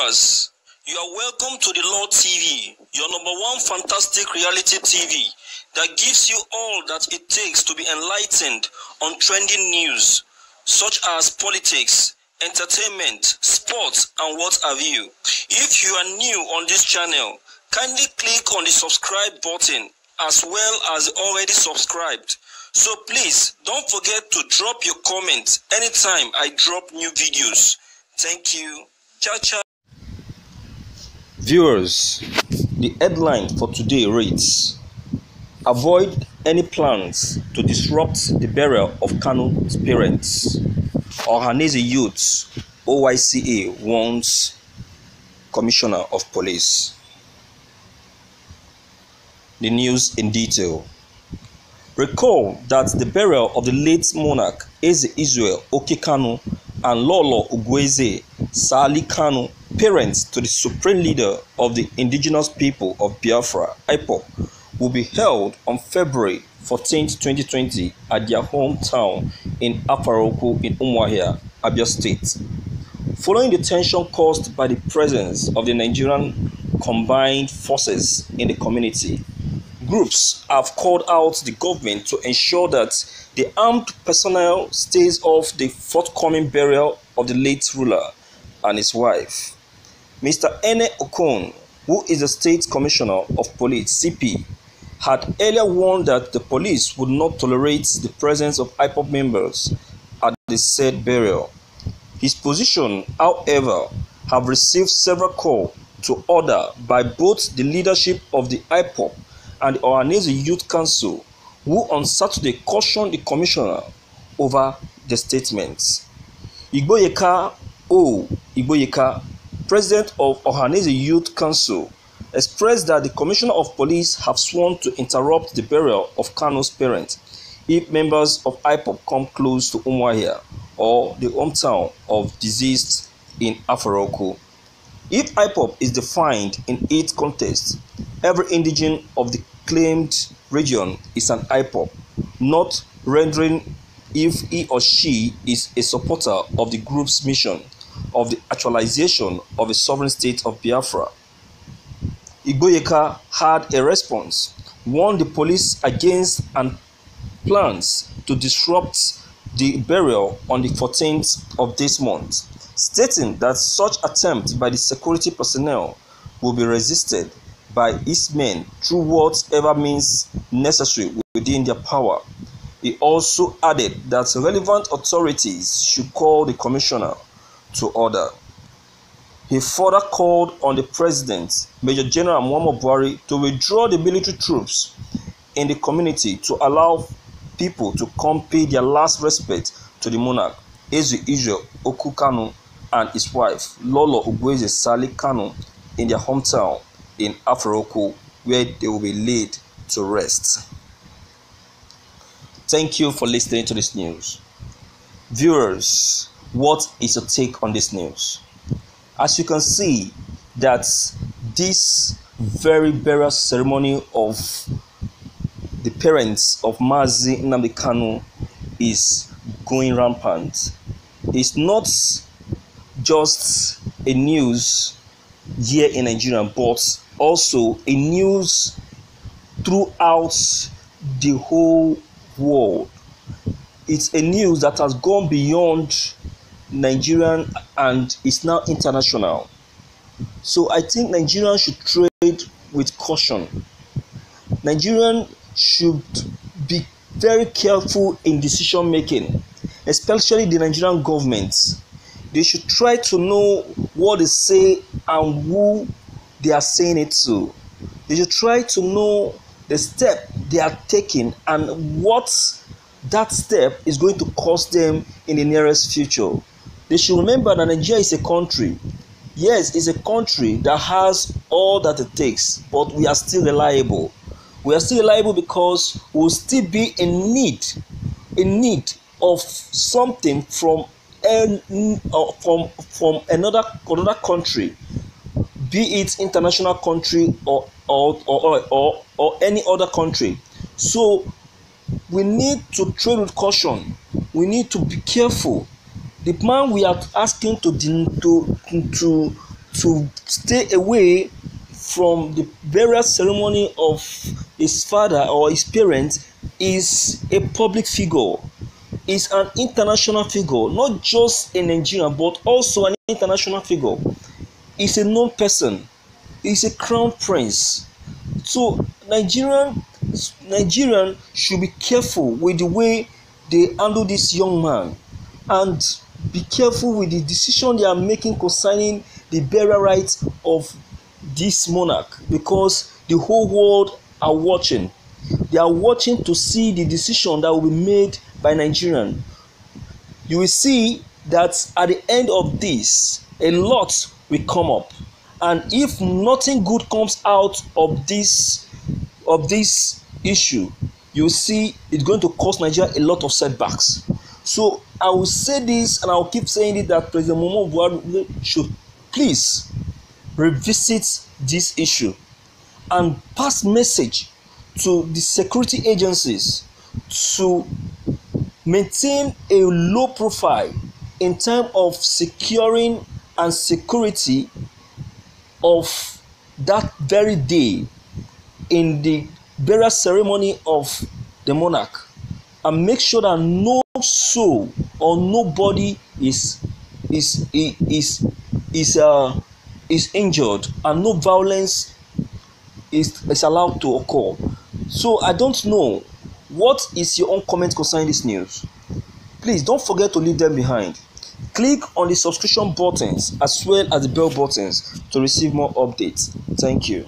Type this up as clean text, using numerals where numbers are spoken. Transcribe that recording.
viewers, you are welcome to the Lord TV, your number one fantastic reality TV that gives you all that it takes to be enlightened on trending news such as politics, entertainment, sports, and what have you. If you are new on this channel, kindly click on the subscribe button as well as already subscribed. So please don't forget to drop your comments anytime I drop new videos. Thank you. Ciao, ciao. Viewers, the headline for today reads: Avoid any plans to disrupt the burial of Kanu's parents. Ohaneze Youth OYCA warns Commissioner of Police. The news in detail. Recall that the burial of the late monarch Eze Israel Kanu and Lolo Ugwueze Sali Kanu, parents to the supreme leader of the indigenous people of Biafra, IPOB, will be held on February 14, 2020 at their hometown in Afaroko in Umuahia, Abia State. Following the tension caused by the presence of the Nigerian combined forces in the community, groups have called out the government to ensure that the armed personnel stays off the forthcoming burial of the late ruler and his wife. Mr. Ene Okon, who is the State Commissioner of Police, CP, had earlier warned that the police would not tolerate the presence of IPOB members at the said burial. His position, however, have received several calls to order by both the leadership of the IPOB and the Ohaneze Youth Council, who on Saturday cautioned the commissioner over the statements. Igboyeka Igboyeka, president of Ohaneze Youth Council, expressed that the commissioner of police have sworn to interrupt the burial of Kanu's parents if members of IPOB come close to Umuahia or the hometown of deceased in Afaroko. If IPOB is defined in 8 contests, every indigene of the claimed region is an IPOB, not rendering if he or she is a supporter of the group's mission of the actualization of a sovereign state of Biafra. Igboyeka had a response, warned the police against and plans to disrupt the burial on the 14th of this month, stating that such attempt by the security personnel will be resisted by his men through whatever means necessary within their power. He also added that relevant authorities should call the commissioner to order. He further called on the president, Major General Muhammadu Buhari, to withdraw the military troops in the community to allow people to come pay their last respect to the monarch, Eze Israel Kanu, and his wife, Lolo Ugwueze Sali Kanu, in their hometown in Afaroko, where they will be laid to rest. Thank you for listening to this news. Viewers, what is your take on this news? As you can see, that this very burial ceremony of the parents of Mazi Nnamdi Kanu is going rampant. It's not just a news here in Nigeria, but also a news throughout the whole world. It's a news that has gone beyond Nigerian and is now international. So I think Nigerians should trade with caution. Nigerians should be very careful in decision making, especially the Nigerian government. They should try to know what they say and who they are saying it to. They should try to know the step they are taking and what that step is going to cost them in the nearest future. They should remember that Nigeria is a country. Yes, it's a country that has all that it takes, but we are still reliable. We are still reliable because we will still be in need of something from another country, be it international country or any other country. So we need to trade with caution. We need to be careful. The man we are asking to to stay away from the burial ceremony of his father or his parents is a public figure, is an international figure, not just a Nigerian but also an international figure. Is a known person, is a crown prince. So Nigerian should be careful with the way they handle this young man, and be careful with the decision they are making concerning the burial rights of this monarch, because the whole world are watching. They are watching to see the decision that will be made by Nigerian. You will see that at the end of this, a lot will come up, and if nothing good comes out of this issue, you will see it's going to cause Nigeria a lot of setbacks. So I will say this, and I will keep saying it, that President Muhammadu Buhari should please revisit this issue and pass message to the security agencies to maintain a low profile in terms of securing and security of that very day in the burial ceremony of the monarch, and make sure that no soul or nobody is injured and no violence is allowed to occur. So I don't know, what is your own comment concerning this news? Please don't forget to leave them behind. Click on the subscription buttons as well as the bell buttons to receive more updates. Thank you.